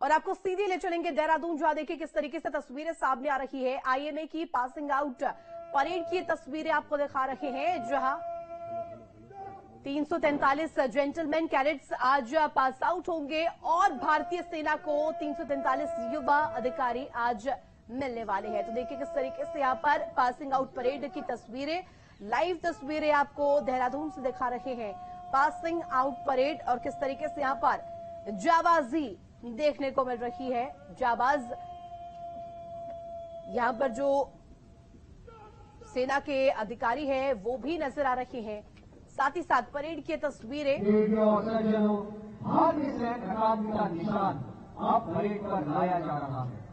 और आपको सीधे ले चलेंगे देहरादून, जहां देखिए किस तरीके से तस्वीरें सामने आ रही है। आईएमए की पासिंग आउट परेड की तस्वीरें आपको दिखा रहे हैं, जहां 343 जेंटलमैन कैडेट्स आज पास आउट होंगे और भारतीय सेना को 343 युवा अधिकारी आज मिलने वाले हैं। तो देखिए किस तरीके से यहाँ पर पासिंग आउट परेड की तस्वीरें, लाइव तस्वीरें आपको देहरादून से दिखा रहे हैं। पासिंग आउट परेड और किस तरीके से यहाँ पर जाबाजी देखने को मिल रही है। जाबाज यहाँ पर जो सेना के अधिकारी हैं वो भी नजर आ रहे हैं। साथ ही साथ परेड की तस्वीरें। भारतीय सैन्य अकादमी का निशान आप परेड पर लाया जा रहा है।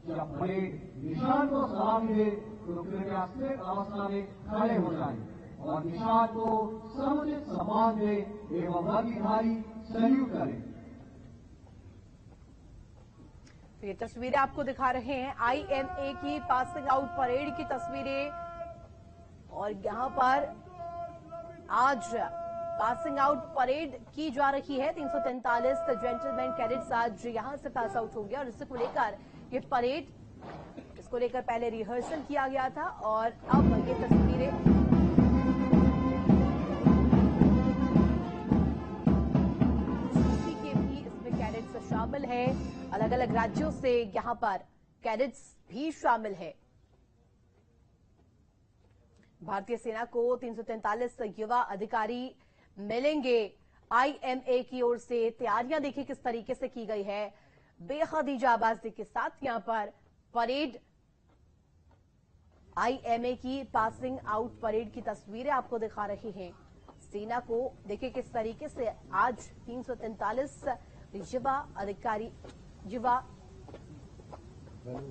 जब परेड निशान को सलामी दे तो कृपया स्थिर अवस्था में खड़े हो जाएं और निशान को समुचित सम्मान दे एवं वर्दीधारी सल्यूट करें। तो ये तस्वीरें आपको दिखा रहे हैं आईएमए की पासिंग आउट परेड की तस्वीरें, और यहाँ पर आज पासिंग आउट परेड की जा रही है। 343 जेंटलमैन कैडेट्स आज यहां से पास आउट होंगे और इसको लेकर ये परेड, इसको लेकर पहले रिहर्सल किया गया था और अब ये तस्वीरें के भी इसमें कैडेट्स शामिल है। अलग अलग राज्यों से यहां पर कैडेट्स भी शामिल है। भारतीय सेना को 343 युवा अधिकारी मिलेंगे। आईएमए की ओर से तैयारियां देखिए किस तरीके से की गई है। बेहद ही जाबाजी के साथ यहां पर परेड, आईएमए की पासिंग आउट परेड की तस्वीरें आपको दिखा रही हैं। सेना को देखिए किस तरीके से आज 343 युवा अधिकारी, युवा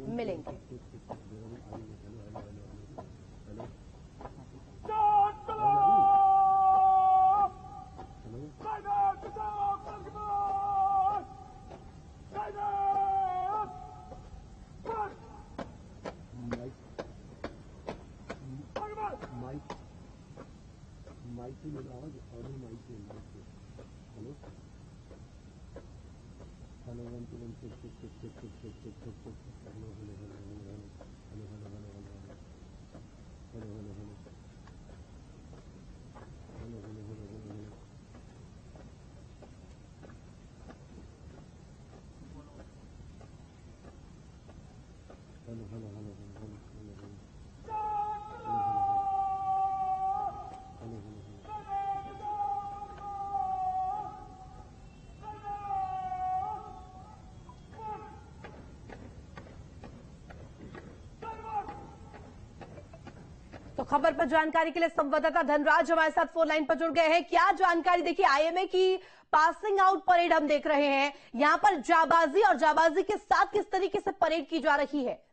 मिलेंगे। तो खबर पर जानकारी के लिए संवाददाता धनराज हमारे साथ फोन लाइन पर जुड़ गए हैं। क्या जानकारी? देखिए आईएमए की पासिंग आउट परेड हम देख रहे हैं, यहां पर जाबाजी और जाबाजी के साथ किस तरीके से परेड की जा रही है।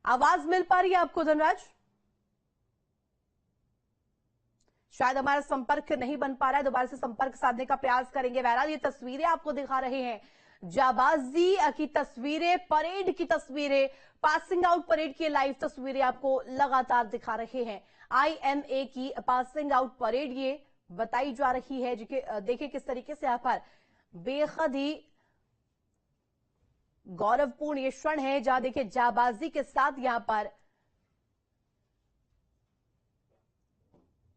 आवाज मिल पा रही है आपको धनराज? शायद हमारा संपर्क नहीं बन पा रहा है, दोबारा से संपर्क साधने का प्रयास करेंगे। बहरहाल ये तस्वीरें आपको दिखा रहे हैं, जाबाजी की तस्वीरें, परेड की तस्वीरें, पासिंग आउट परेड की लाइव तस्वीरें आपको लगातार दिखा रहे हैं। आईएमए की पासिंग आउट परेड ये बताई जा रही है। देखिए किस तरीके से यहाँ पर बेहद ही गौरवपूर्ण ये क्षण है, जहां देखिए जाबाजी के साथ यहां पर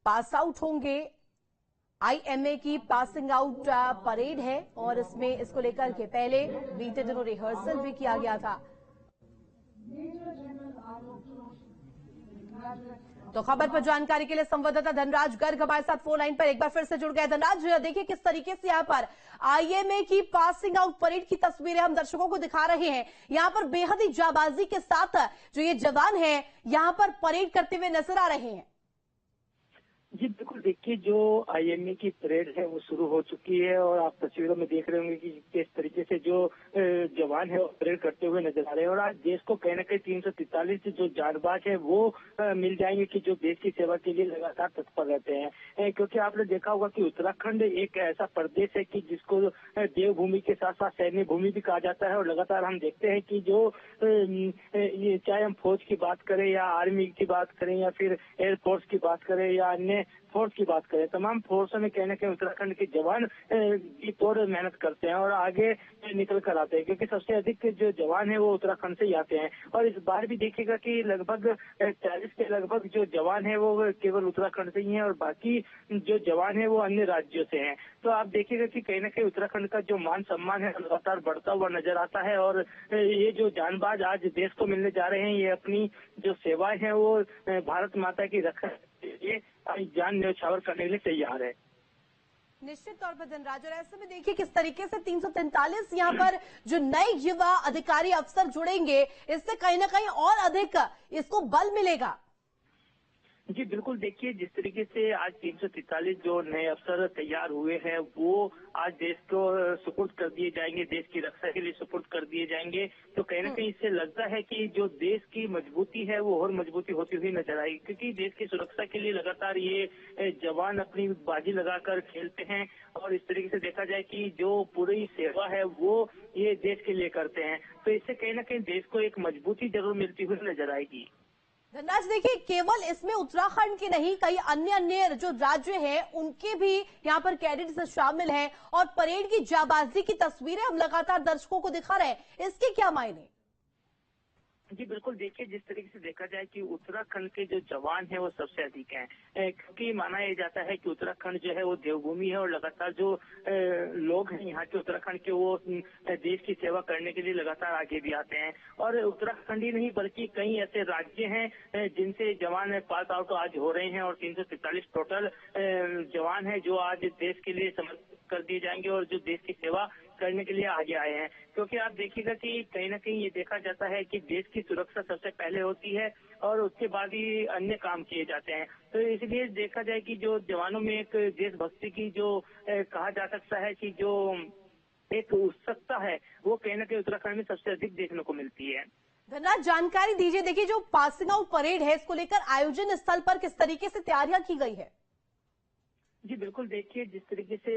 पास आउट होंगे। आईएमए की पासिंग आउट परेड है और इसमें इसको लेकर के पहले बीते दिनों रिहर्सल भी किया गया था। तो खबर पर जानकारी के लिए संवाददाता धनराज गर्ग हमारे साथ फोन लाइन पर एक बार फिर से जुड़ गए। धनराज, देखिए किस तरीके से यहाँ पर आईएमए की पासिंग आउट परेड की तस्वीरें हम दर्शकों को दिखा रहे हैं। यहाँ पर बेहद ही जाबाजी के साथ जो ये जवान हैं यहाँ पर परेड करते हुए नजर आ रहे हैं। जी बिल्कुल, देखिए जो आईएमए की परेड है वो शुरू हो चुकी है और आप तस्वीरों में देख रहे होंगे कि किस तरीके से जो जवान है वो परेड करते हुए नजर आ रहे हैं। और आज देश को कहीं न कहीं 343 जो जांबाज है वो मिल जाएंगे कि जो देश की सेवा के लिए लगातार तत्पर रहते हैं। क्योंकि आपने देखा होगा कि उत्तराखंड एक ऐसा प्रदेश है कि जिसको देवभूमि के साथ साथ सैन्य भूमि भी कहा जाता है। और लगातार हम देखते हैं कि जो ये चाहे हम फौज की बात करें या आर्मी की बात करें या फिर एयरफोर्स की बात करें या अन्य फोर्स की बात करें, तमाम फोर्सों में कहीं न कहीं उत्तराखंड के जवान की तोड़ मेहनत करते हैं और आगे निकल कर आते हैं। क्योंकि सबसे अधिक जो जवान है वो उत्तराखंड से ही आते हैं। और इस बार भी देखिएगा कि लगभग 40 के लगभग जो जवान है वो केवल उत्तराखंड से ही है और बाकी जो जवान है वो अन्य राज्यों से हैं। तो आप देखिएगा कि कहीं न कहीं उत्तराखंड का जो मान सम्मान है लगातार बढ़ता हुआ नजर आता है। और ये जो जांबाज आज देश को मिलने जा रहे हैं, ये अपनी जो सेवाएं हैं वो भारत माता की रक्षा के लिए जान न्यौछावर करने के लिए तैयार है। निश्चित तौर पर धनराज, और ऐसे में देखिए किस तरीके से 343 यहाँ पर जो नए युवा अधिकारी अफसर जुड़ेंगे, इससे कहीं ना कहीं और अधिक इसको बल मिलेगा। जी बिल्कुल, देखिए जिस तरीके से आज 343 जो नए अफसर तैयार हुए हैं वो आज देश को सुपुर्द कर दिए जाएंगे, देश की रक्षा के लिए सुपुर्द कर दिए जाएंगे। तो कहीं ना कहीं इससे लगता है कि जो देश की मजबूती है वो और मजबूती होती हुई नजर आएगी। क्योंकि देश की सुरक्षा के लिए लगातार ये जवान अपनी बाजी लगाकर खेलते हैं और इस तरीके से देखा जाए कि जो पूरी सेवा है वो ये देश के लिए करते हैं। तो इससे कहीं ना कहीं देश को एक मजबूती जरूर मिलती हुई नजर आएगी। धनराज, देखिए केवल इसमें उत्तराखंड के नहीं, कई अन्य जो राज्य हैं उनके भी यहाँ पर कैडेट्स शामिल हैं और परेड की जाबाजी की तस्वीरें हम लगातार दर्शकों को दिखा रहे हैं। इसके क्या मायने? जी बिल्कुल, देखिए जिस तरीके से देखा जाए कि उत्तराखंड के जो जवान हैं वो सबसे अधिक हैं। क्योंकि माना यह जाता है कि उत्तराखंड जो है वो देवभूमि है और लगातार जो लोग हैं यहाँ के उत्तराखंड के वो देश की सेवा करने के लिए लगातार आगे भी आते हैं। और उत्तराखंड ही नहीं बल्कि कई ऐसे राज्य हैं जिनसे जवान पास आउट आज हो रहे हैं और 343 टोटल जवान है जो आज देश के लिए समर्पित कर दिए जाएंगे और जो देश की सेवा करने के लिए आगे आए हैं। क्योंकि आप देखिएगा कि कहीं ना कहीं ये देखा जाता है कि देश की सुरक्षा सबसे पहले होती है और उसके बाद ही अन्य काम किए जाते हैं। तो इसलिए देखा जाए कि जो जवानों में एक देशभक्ति की जो कहा जा सकता है कि जो एक उत्सुकता है वो कहीं ना कहीं उत्तराखंड में सबसे अधिक देखने को मिलती है। धनराज, जानकारी दीजिए, देखिए जो पासिंग आउट परेड है इसको लेकर आयोजन स्थल पर किस तरीके से तैयारियां की गई है? जी बिल्कुल, देखिए जिस तरीके से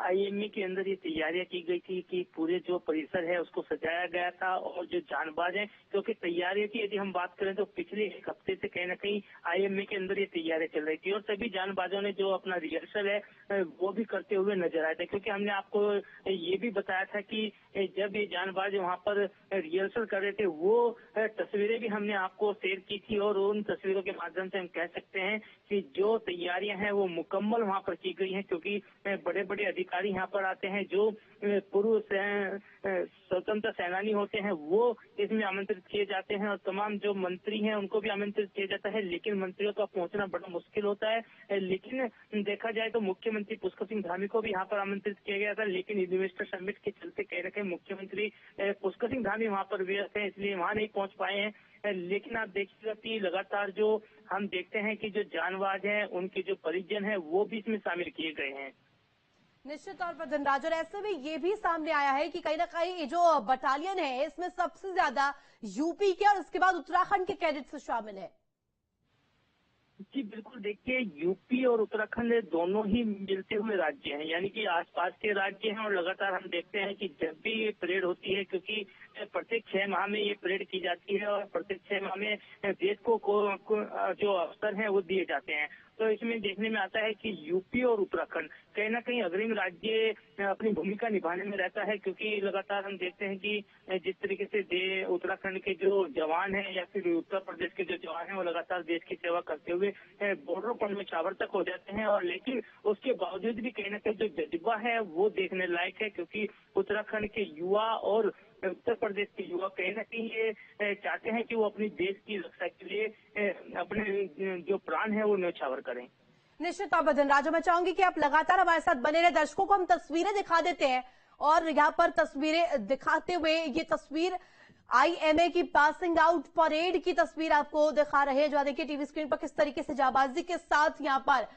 आईएमए के अंदर ये तैयारियां की गई थी कि पूरे जो परिसर है उसको सजाया गया था और जो जांबाज हैं, क्योंकि तैयारियों की यदि हम बात करें तो पिछले एक हफ्ते से कहीं ना कहीं आईएमए के अंदर ये तैयारियां चल रही थी और सभी जांबाजों ने जो अपना रिहर्सल है वो भी करते हुए नजर आए थे। क्योंकि हमने आपको ये भी बताया था कि जब ये जांबाज वहाँ पर रिहर्सल कर रहे थे वो तस्वीरें भी हमने आपको शेयर की थी और उन तस्वीरों के माध्यम से हम कह सकते हैं कि जो तैयारियां हैं वो मुकम्मल वहाँ पर की गई हैं। क्योंकि बड़े बड़े अधिकारी यहाँ पर आते हैं जो पूर्व स्वतंत्र सेनानी होते हैं वो इसमें आमंत्रित किए जाते हैं और तमाम जो मंत्री हैं उनको भी आमंत्रित किया जाता है। लेकिन मंत्रियों का पहुंचना बड़ा मुश्किल होता है। लेकिन देखा जाए तो मुख्यमंत्री पुष्कर सिंह धामी को भी यहाँ पर आमंत्रित किया गया था, लेकिन इन्वेस्टर समिट के चलते कहीं ना कहीं मुख्यमंत्री पुष्कर सिंह धामी वहाँ पर व्यस्त हैं, इसलिए वहाँ नहीं पहुंच पाए हैं। लेकिन आप देखिएगा कि लगातार जो हम देखते हैं कि जो जांबाज हैं उनके जो परिजन हैं वो भी इसमें शामिल किए गए हैं। निश्चित तौर पर धनराज, और ऐसे में ये भी सामने आया है कि कहीं ना कहीं जो बटालियन है इसमें सबसे ज्यादा यूपी के और उसके बाद उत्तराखंड के कैडेट्स शामिल है। जी बिल्कुल, देखिए यूपी और उत्तराखंड दोनों ही मिलते हुए राज्य हैं, यानी कि आसपास के राज्य हैं। और लगातार हम देखते हैं कि जब भी ये परेड होती है, क्योंकि प्रत्येक 6 माह में ये परेड की जाती है और प्रत्येक 6 माह में देश को जो अवसर हैं वो दिए जाते हैं। तो इसमें देखने में आता है कि यूपी और उत्तराखंड कहीं ना कहीं अग्रिम राज्य अपनी भूमिका निभाने में रहता है। क्योंकि लगातार हम देखते हैं कि जिस तरीके से उत्तराखंड के जो जवान हैं या फिर उत्तर प्रदेश के जो जवान हैं वो लगातार देश की सेवा करते हुए बॉर्डर पर न्यौछावर तक हो जाते हैं। और लेकिन उसके बावजूद भी कहीं ना कहीं जो जज्बा है वो देखने लायक है। क्योंकि उत्तराखंड के युवा और उत्तर प्रदेश के युवा कहीं ना कहीं ये चाहते हैं कि वो अपनी देश की रक्षा के लिए अपने जो प्राण है वो न्यौछावर करें। निश्चित तौर पर धनराज, मैं चाहूंगी कि आप लगातार हमारे साथ बने रहे। दर्शकों को हम तस्वीरें दिखा देते हैं और यहाँ पर तस्वीरें दिखाते हुए ये तस्वीर आईएमए की पासिंग आउट परेड की तस्वीर आपको दिखा रहे हैं। जो देखिए टीवी स्क्रीन पर किस तरीके से जाबाजी के साथ यहाँ पर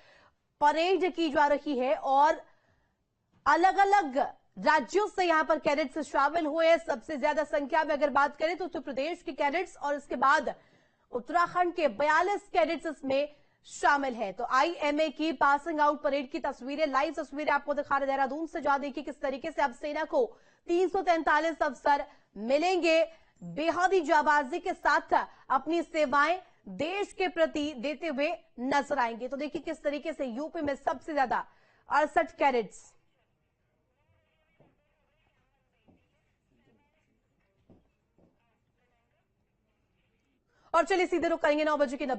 परेड की जा रही है और अलग अलग राज्यों से यहां पर कैडेट्स शामिल हुए हैं। सबसे ज्यादा संख्या में अगर बात करें तो उत्तर प्रदेश के कैडेट्स और इसके बाद उत्तराखंड के 42 कैडेट्स इसमें शामिल है। तो आईएमए की पासिंग आउट परेड की तस्वीरें, लाइव तस्वीरें आपको दिखा रहे देहरादून से। जहां देखिए किस तरीके से अब सेना को 343 अफसर मिलेंगे, बेहद ही जाबाजी के साथ अपनी सेवाएं देश के प्रति देते हुए नजर आएंगे। तो देखिए किस तरीके से यूपी में सबसे ज्यादा 68 कैडेट्स। और चलिए सीधे रुक करेंगे 9 बजे के